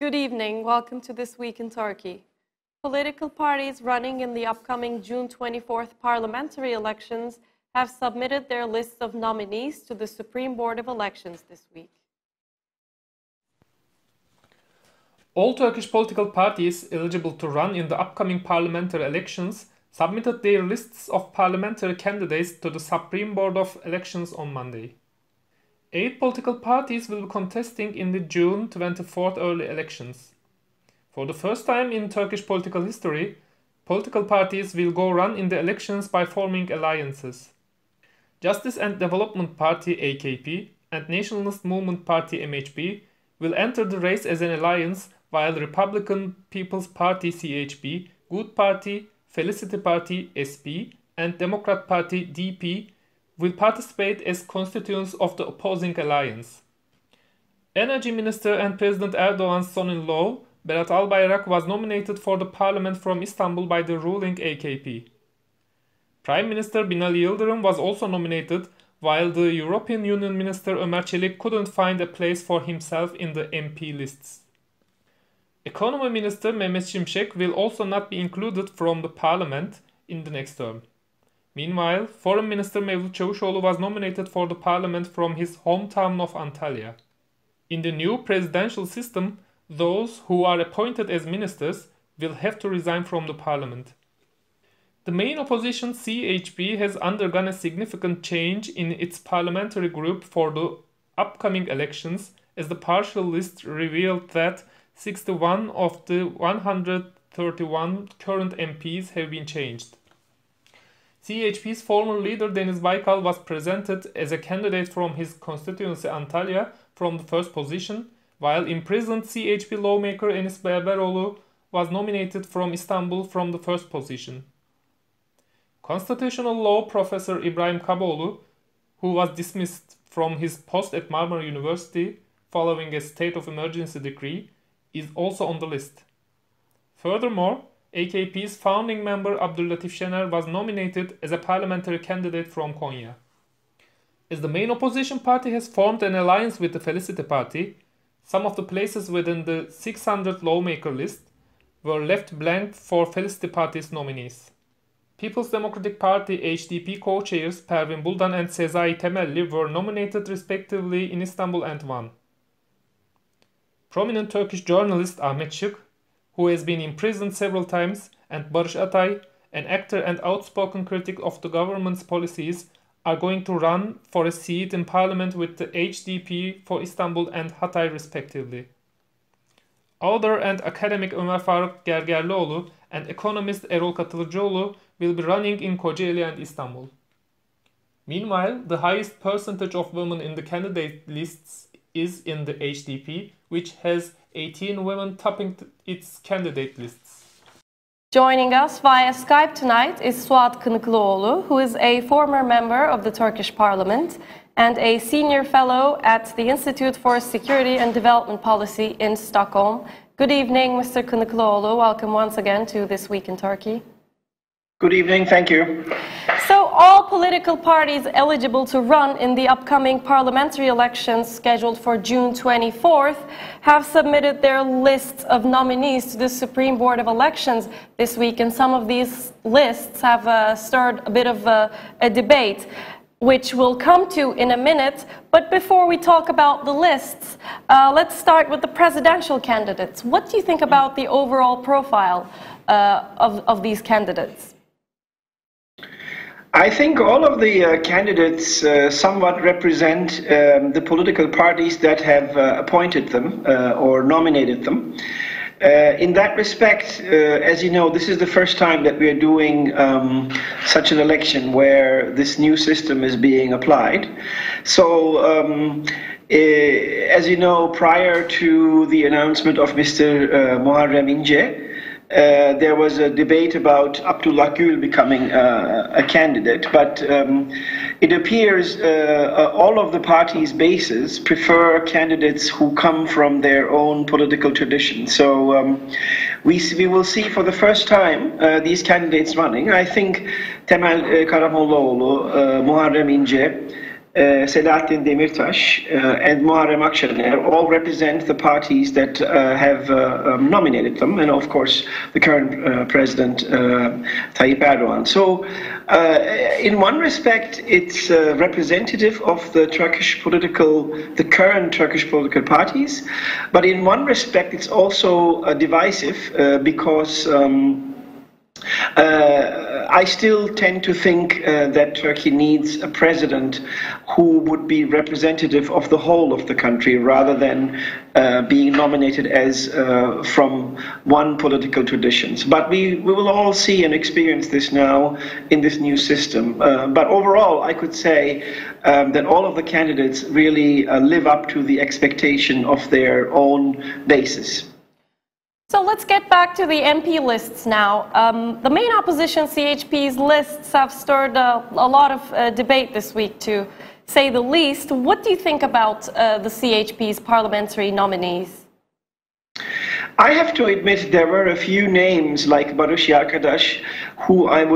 Good evening. Welcome to This Week in Turkey. Political parties running in the upcoming June 24th parliamentary elections have submitted their lists of nominees to the Supreme Board of Elections this week. All Turkish political parties eligible to run in the upcoming parliamentary elections submitted their lists of parliamentary candidates to the Supreme Board of Elections on Monday. 8 political parties will be contesting in the June 24th early elections. For the first time in Turkish political history, political parties will go run in the elections by forming alliances. Justice and Development Party (AKP) and Nationalist Movement Party (MHP) will enter the race as an alliance, while Republican People's Party (CHP), Good Party, Felicity Party (SP), and Democrat Party (DP) will participate as constituents of the opposing alliance. Energy Minister and President Erdogan's son-in-law, Berat Albayrak, was nominated for the parliament from Istanbul by the ruling AKP. Prime Minister Binali Yıldırım was also nominated, while the European Union Minister Ömer Çelik couldn't find a place for himself in the MP lists. Economy Minister Mehmet Şimşek will also not be included from the parliament in the next term. Meanwhile, Foreign Minister Mevlut Çavuşoğlu was nominated for the parliament from his hometown of Antalya. In the new presidential system, those who are appointed as ministers will have to resign from the parliament. The main opposition CHP has undergone a significant change in its parliamentary group for the upcoming elections, as the partial list revealed that 61 of the 131 current MPs have been changed. CHP's former leader Deniz Baykal was presented as a candidate from his constituency Antalya from the first position, while imprisoned CHP lawmaker Enis Berberoğlu was nominated from Istanbul from the first position. Constitutional law professor İbrahim Kaboğlu, who was dismissed from his post at Marmara University following a state of emergency decree, is also on the list. Furthermore, AKP's founding member Abdüllatif Şener was nominated as a parliamentary candidate from Konya. As the main opposition party has formed an alliance with the Felicity Party, some of the places within the 600 lawmaker list were left blank for Felicity Party's nominees. People's Democratic Party HDP co-chairs Pervin Buldan and Sezai Temelli were nominated respectively in Istanbul and Van. Prominent Turkish journalist Ahmet Şık, who has been imprisoned several times, and Barış Atay, an actor and outspoken critic of the government's policies, are going to run for a seat in parliament with the HDP for Istanbul and Hatay respectively. Author and academic Ömer Faruk Gergerlioğlu and economist Erol Katılıcıoğlu will be running in Kocaeli and Istanbul. Meanwhile, the highest percentage of women in the candidate lists is in the HDP, which has 18 women topping its candidate lists. Joining us via Skype tonight is Suat Kınıklıoğlu, who is a former member of the Turkish Parliament and a senior fellow at the Institute for Security and Development Policy in Stockholm. Good evening, Mr. Kınıklıoğlu. Welcome once again to This Week in Turkey. Good evening, thank you. So all political parties eligible to run in the upcoming parliamentary elections scheduled for June 24th have submitted their lists of nominees to the Supreme Board of Elections this week, and some of these lists have stirred a bit of a debate, which we'll come to in a minute. But before we talk about the lists, let's start with the presidential candidates. What do you think about the overall profile of these candidates? I think all of the candidates somewhat represent the political parties that have appointed them or nominated them. In that respect, as you know, this is the first time that we are doing such an election where this new system is being applied. So, as you know, prior to the announcement of Mr. Muharrem İnce, there was a debate about Abdullah Gül becoming a candidate, but it appears all of the parties' bases prefer candidates who come from their own political tradition. So we will see for the first time these candidates running. I think Temel Karamollaoğlu, Muharrem İnce, Selahattin Demirtas, and Muharrem Akşener all represent the parties that have nominated them, and of course the current president Tayyip Erdogan. So, in one respect, it's representative of the current Turkish political parties, but in one respect, it's also divisive because. I still tend to think that Turkey needs a president who would be representative of the whole of the country rather than being nominated as from one political traditions. But we will all see and experience this now in this new system. But overall, I could say that all of the candidates really live up to the expectation of their own basis. So let's get back to the MP lists now. The main opposition, CHP's lists, have stirred a lot of debate this week, to say the least. What do you think about the CHP's parliamentary nominees? I have to admit there were a few names like Barış Yarkadaş who I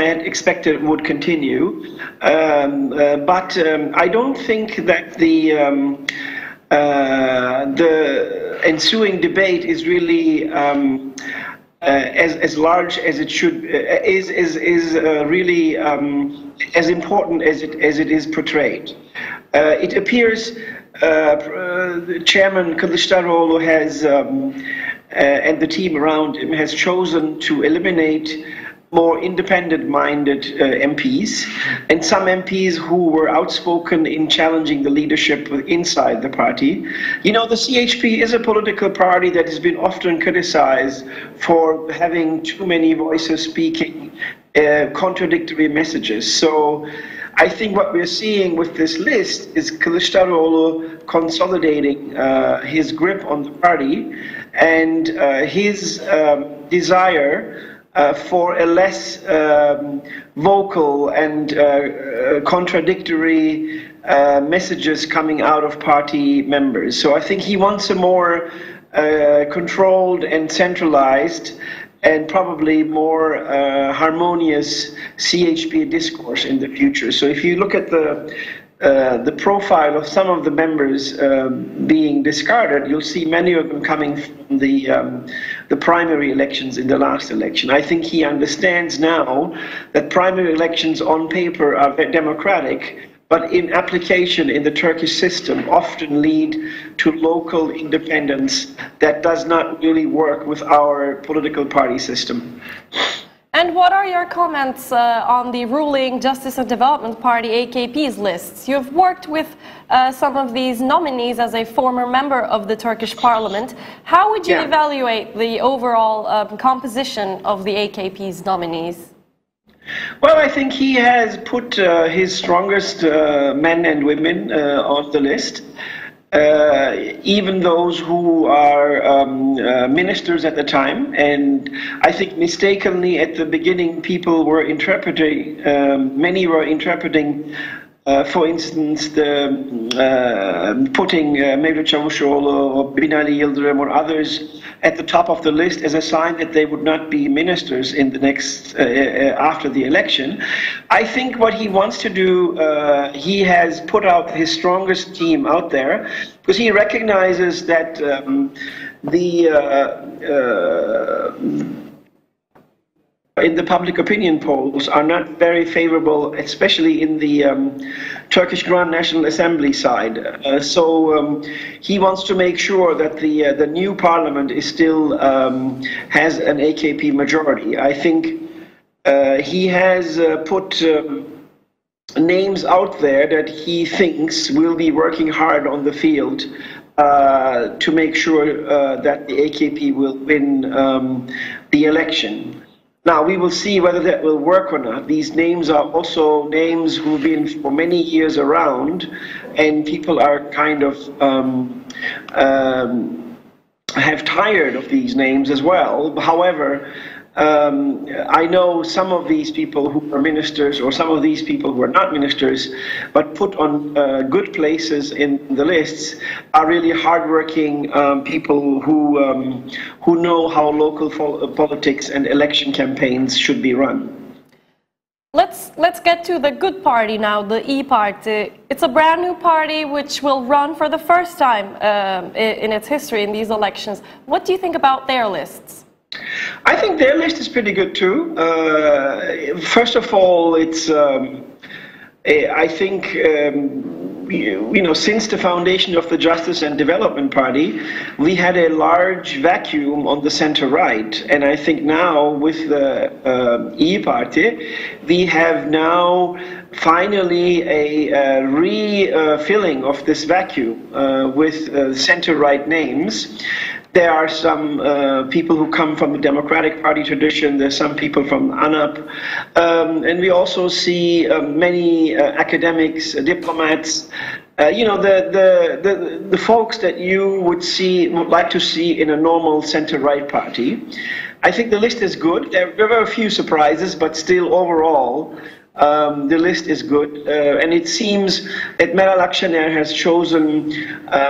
had expected would continue, but I don't think that the ensuing debate is really as large as it should is really as important as it is portrayed. It appears Chairman Kılıçdaroğlu has and the team around him has chosen to eliminate more independent-minded MPs, and some MPs who were outspoken in challenging the leadership inside the party. You know, the CHP is a political party that has been often criticized for having too many voices speaking contradictory messages. So I think what we're seeing with this list is Kılıçdaroğlu consolidating his grip on the party and his desire for a less vocal and contradictory messages coming out of party members. So I think he wants a more controlled and centralized and probably more harmonious CHP discourse in the future. So if you look at the profile of some of the members being discarded, you'll see many of them coming from the primary elections in the last election. I think he understands now that primary elections on paper are democratic, but in application in the Turkish system often lead to local independence that does not really work with our political party system. And what are your comments on the ruling Justice and Development Party, AKP's lists? You've worked with some of these nominees as a former member of the Turkish parliament. How would you evaluate the overall composition of the AKP's nominees? Well, I think he has put his strongest men and women on the list. Even those who are ministers at the time, and I think mistakenly at the beginning people were interpreting, many were interpreting, for instance, putting Mevlüt Çavuşoğlu or Binali Yıldırım or others at the top of the list as a sign that they would not be ministers in the next, after the election. I think what he wants to do, he has put out his strongest team out there because he recognizes that in the public opinion polls are not very favorable, especially in the Turkish Grand National Assembly side. So he wants to make sure that the new parliament is still has an AKP majority. I think he has put names out there that he thinks will be working hard on the field to make sure that the AKP will win the election. Now, we will see whether that will work or not. These names are also names who've been for many years around, and people are kind of have tired of these names as well. However, I know some of these people who are ministers, or some of these people who are not ministers, but put on good places in the lists, are really hardworking people who know how local politics and election campaigns should be run. Let's get to the good party now, the E Party. It's a brand new party which will run for the first time in its history in these elections. What do you think about their lists? I think their list is pretty good too. First of all, it's I think since the foundation of the Justice and Development Party, we had a large vacuum on the center right, and I think now with the E Party, we have now finally a refilling of this vacuum with center right names. There are some people who come from the Democratic Party tradition. There's some people from ANAP. And we also see many academics, diplomats, the folks that you would like to see in a normal center-right party. I think the list is good. There were a few surprises, but still overall, the list is good, and it seems that Meral Akşener has chosen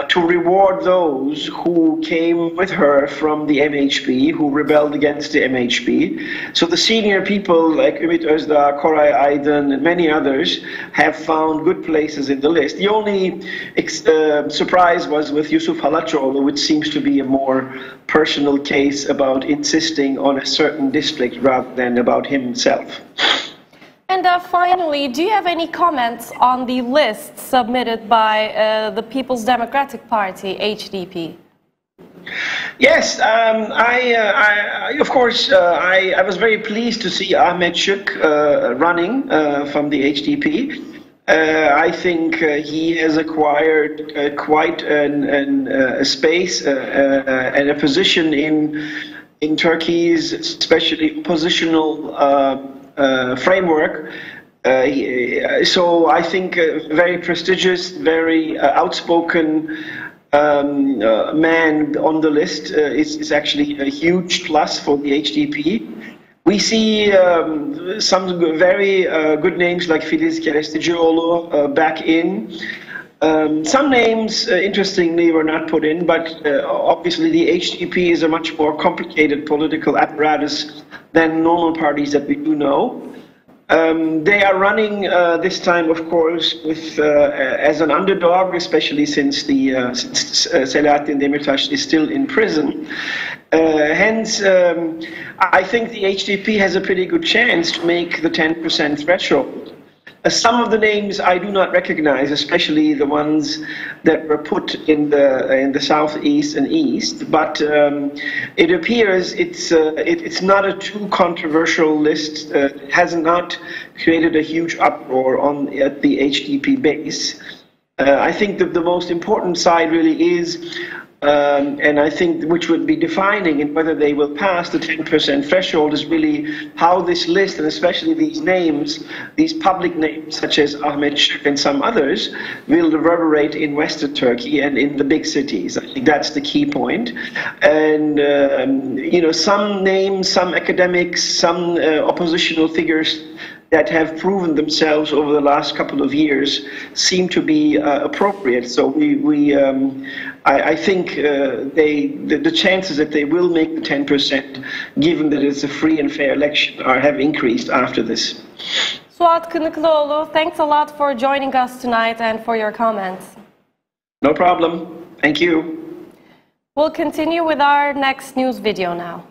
to reward those who came with her from the MHP, who rebelled against the MHP. So the senior people like Ümit Özdağ, Koray Aydın, and many others have found good places in the list. The only surprise was with Yusuf Halaçoğlu, which seems to be a more personal case about insisting on a certain district rather than about himself. And finally, do you have any comments on the list submitted by the People's Democratic Party, HDP? Yes, I was very pleased to see Ahmet Şık running from the HDP. I think he has acquired quite a space and a position in Turkey's, especially oppositional framework. So I think very prestigious, very outspoken man on the list is actually a huge plus for the HDP. We see some very good names like Filiz Kerestecioğlu back in. Some names, interestingly, were not put in, but obviously the HDP is a much more complicated political apparatus than normal parties that we do know. They are running this time, of course, with as an underdog, especially since Selahattin Demirtas is still in prison. Hence, I think the HDP has a pretty good chance to make the 10% threshold. Some of the names I do not recognize, especially the ones that were put in the southeast and east. But it appears it's not a too controversial list. It has not created a huge uproar at the HDP base. I think that the most important side really is. And I think which would be defining in whether they will pass the 10% threshold is really how this list, and especially these names, these public names such as Ahmet Şık and some others, will reverberate in Western Turkey and in the big cities. I think that's the key point. And, some names, some academics, some oppositional figures that have proven themselves over the last couple of years seem to be appropriate. So I think the chances that they will make the 10%, given that it's a free and fair election, have increased after this. Suat Kınıklıoğlu, thanks a lot for joining us tonight and for your comments. No problem. Thank you. We'll continue with our next news video now.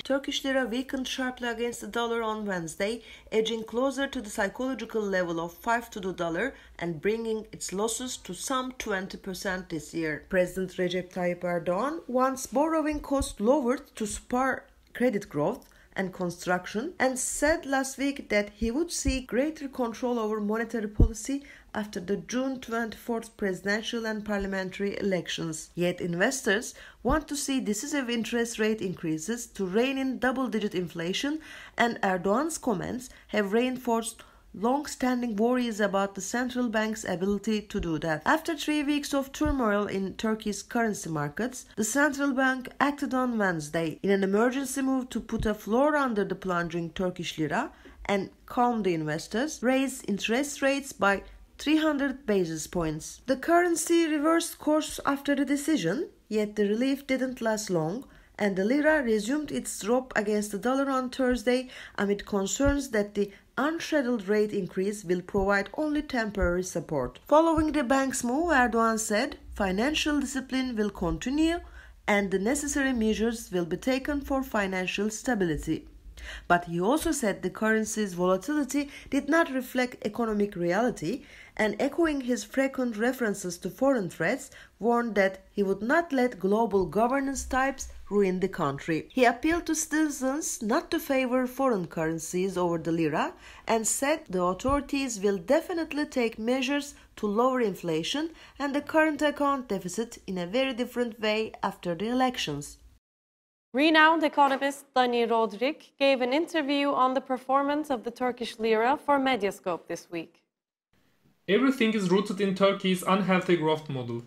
Turkish lira weakened sharply against the dollar on Wednesday, edging closer to the psychological level of 5 to the dollar and bringing its losses to some 20% this year. President Recep Tayyip Erdoğan wants borrowing costs lowered to spur credit growth and construction, and said last week that he would see greater control over monetary policy after the June 24th presidential and parliamentary elections. Yet investors want to see decisive interest rate increases to rein in double-digit inflation, and Erdoğan's comments have reinforced long-standing worries about the central bank's ability to do that. After 3 weeks of turmoil in Turkey's currency markets, the central bank acted on Wednesday in an emergency move to put a floor under the plunging Turkish lira and calm the investors, raise interest rates by 300 basis points. The currency reversed course after the decision, yet the relief didn't last long, and the lira resumed its drop against the dollar on Thursday amid concerns that the unscheduled rate increase will provide only temporary support. Following the bank's move, Erdogan said, financial discipline will continue and the necessary measures will be taken for financial stability. But he also said the currency's volatility did not reflect economic reality, and echoing his frequent references to foreign threats, warned that he would not let global governance types ruin the country. He appealed to citizens not to favor foreign currencies over the lira and said the authorities will definitely take measures to lower inflation and the current account deficit in a very different way after the elections. Renowned economist Dani Rodrik gave an interview on the performance of the Turkish lira for Medyascope this week. Everything is rooted in Turkey's unhealthy growth model.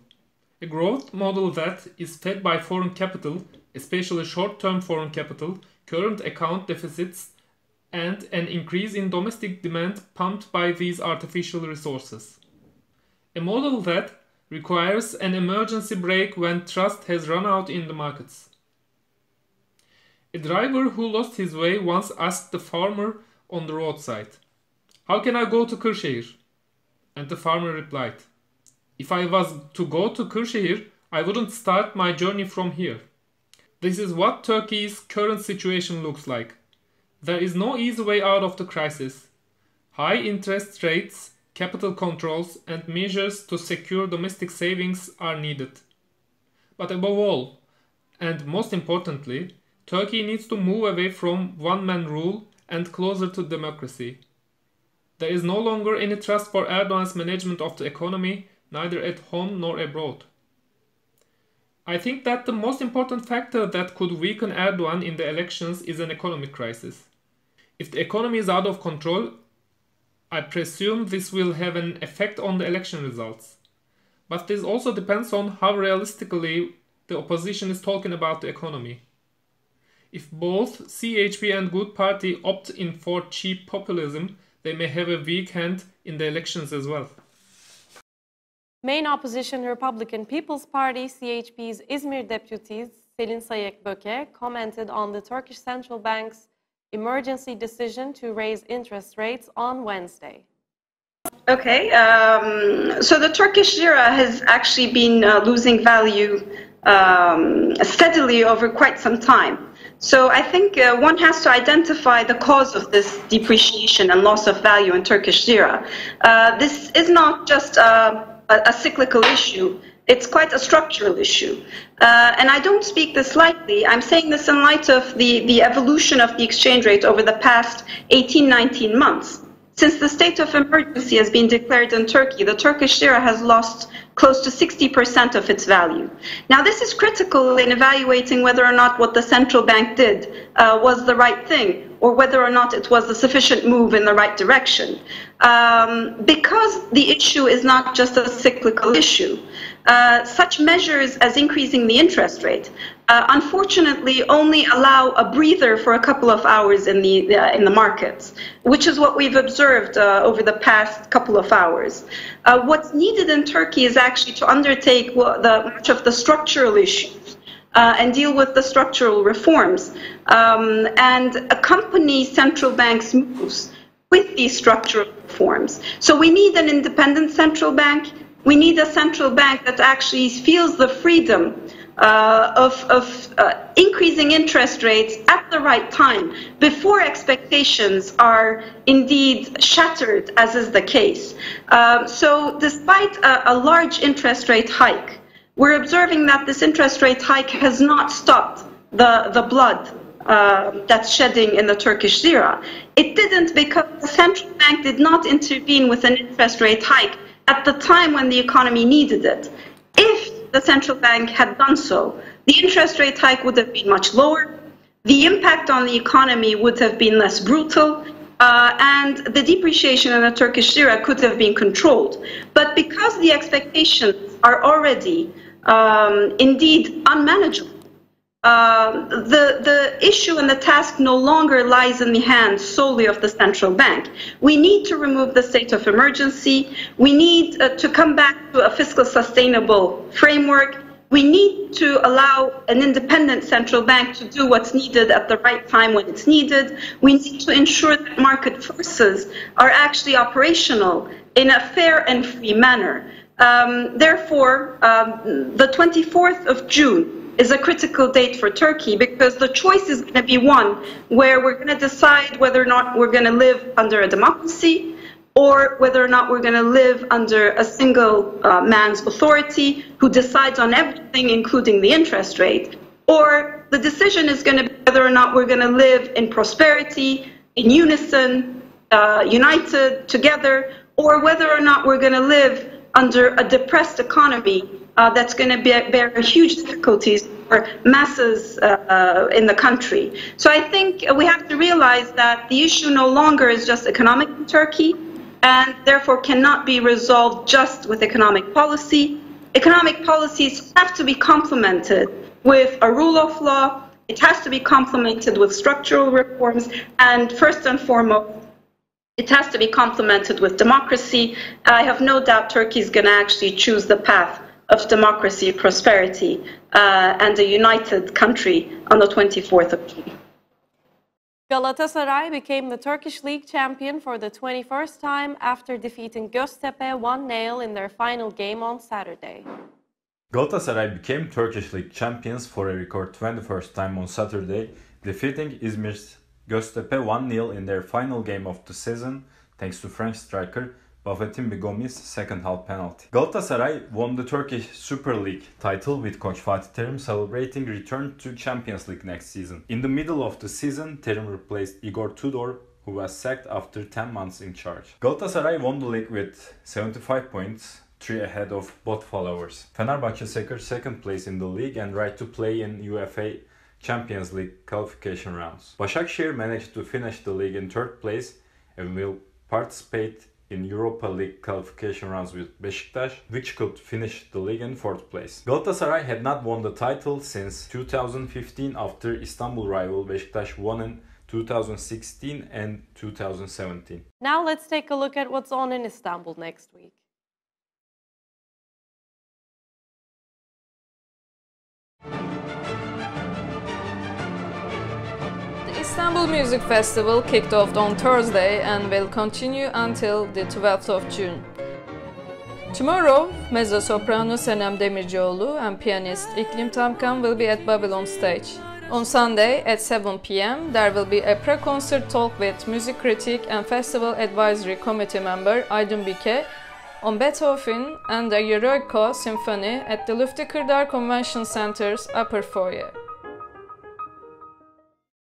A growth model that is fed by foreign capital, especially short-term foreign capital, current account deficits, and an increase in domestic demand pumped by these artificial resources. A model that requires an emergency brake when trust has run out in the markets. A driver who lost his way once asked the farmer on the roadside, "How can I go to Kırşehir?" And the farmer replied, "If I was to go to Kırşehir, I wouldn't start my journey from here." This is what Turkey's current situation looks like. There is no easy way out of the crisis. High interest rates, capital controls, and measures to secure domestic savings are needed. But above all, and most importantly, Turkey needs to move away from one-man rule and closer to democracy. There is no longer any trust for Erdogan's management of the economy, neither at home nor abroad. I think that the most important factor that could weaken Erdogan in the elections is an economic crisis. If the economy is out of control, I presume this will have an effect on the election results. But this also depends on how realistically the opposition is talking about the economy. If both CHP and Good Party opt in for cheap populism, they may have a weak hand in the elections as well. Main opposition Republican People's Party, CHP's Izmir deputies Selin Sayek-Böke commented on the Turkish Central Bank's emergency decision to raise interest rates on Wednesday. Okay, so the Turkish lira has actually been losing value steadily over quite some time. So I think one has to identify the cause of this depreciation and loss of value in Turkish lira. This is not just a cyclical issue. It's quite a structural issue. And I don't speak this lightly. I'm saying this in light of the evolution of the exchange rate over the past 18-19 months. Since the state of emergency has been declared in Turkey, the Turkish lira has lost close to 60% of its value. Now, this is critical in evaluating whether or not what the central bank did was the right thing, or whether or not it was a sufficient move in the right direction. Because the issue is not just a cyclical issue, such measures as increasing the interest rate unfortunately only allow a breather for a couple of hours in the markets, which is what we've observed over the past couple of hours. What's needed in Turkey is actually to undertake much of the structural issues and deal with the structural reforms and accompany central banks' moves with these structural reforms. So we need an independent central bank. We need a central bank that actually feels the freedom of increasing interest rates at the right time, before expectations are indeed shattered, as is the case. So despite a large interest rate hike, we're observing that this interest rate hike has not stopped the blood that's shedding in the Turkish lira. It didn't because the central bank did not intervene with an interest rate hike at the time when the economy needed it. If the central bank had done so, the interest rate hike would have been much lower, the impact on the economy would have been less brutal, and the depreciation in the Turkish lira could have been controlled. But because the expectations are already indeed unmanageable, the issue and the task no longer lies in the hands solely of the central bank. We need to remove the state of emergency. We need to come back to a fiscal sustainable framework. We need to allow an independent central bank to do what's needed at the right time when it's needed. We need to ensure that market forces are actually operational in a fair and free manner. Therefore, the 24th of June is a critical date for Turkey because the choice is going to be one where we're going to decide whether or not we're going to live under a democracy or whether or not we're going to live under a single man's authority who decides on everything, including the interest rate, or the decision is going to be whether or not we're going to live in prosperity, in unison, united, together, or whether or not we're going to live under a depressed economy that's going to bear huge difficulties for masses in the country. So I think we have to realize that the issue no longer is just economic in Turkey, and therefore cannot be resolved just with economic policy. Economic policies have to be complemented with a rule of law. It has to be complemented with structural reforms, and first and foremost, it has to be complemented with democracy. I have no doubt Turkey is going to actually choose the path of democracy, prosperity, and a united country on the 24th of June. Galatasaray became the Turkish league champion for the 21st time after defeating Göztepe 1-0 in their final game on Saturday. Galatasaray became Turkish league champions for a record 21st time on Saturday, defeating İzmir's Göztepe 1-0 in their final game of the season, thanks to French striker Bafetim Bigomi's second half penalty. Galatasaray won the Turkish Super League title with coach Fatih Terim celebrating return to Champions League next season. In the middle of the season, Terim replaced Igor Tudor, who was sacked after 10 months in charge. Galatasaray won the league with 75 points, 3 ahead of both followers. Fenerbahçe secured second place in the league and right to play in UEFA Champions League qualification rounds. Başakşehir managed to finish the league in third place and will participate in Europa League qualification rounds with Beşiktaş, which could finish the league in fourth place. Galatasaray had not won the title since 2015 after Istanbul rival Beşiktaş won in 2016 and 2017. Now let's take a look at what's on in Istanbul next week. Istanbul Music Festival kicked off on Thursday and will continue until the 12th of June. Tomorrow, mezzo-soprano Senem Demircioğlu and pianist İklim Tamkan will be at Babylon stage. On Sunday at 7 p.m. there will be a pre-concert talk with music critic and festival advisory committee member Aydın Bike on Beethoven and the Eroico Symphony at the Lüfti Kırdar Convention Center's upper foyer.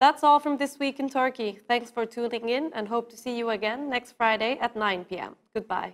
That's all from This Week in Turkey. Thanks for tuning in and hope to see you again next Friday at 9 p.m. Goodbye.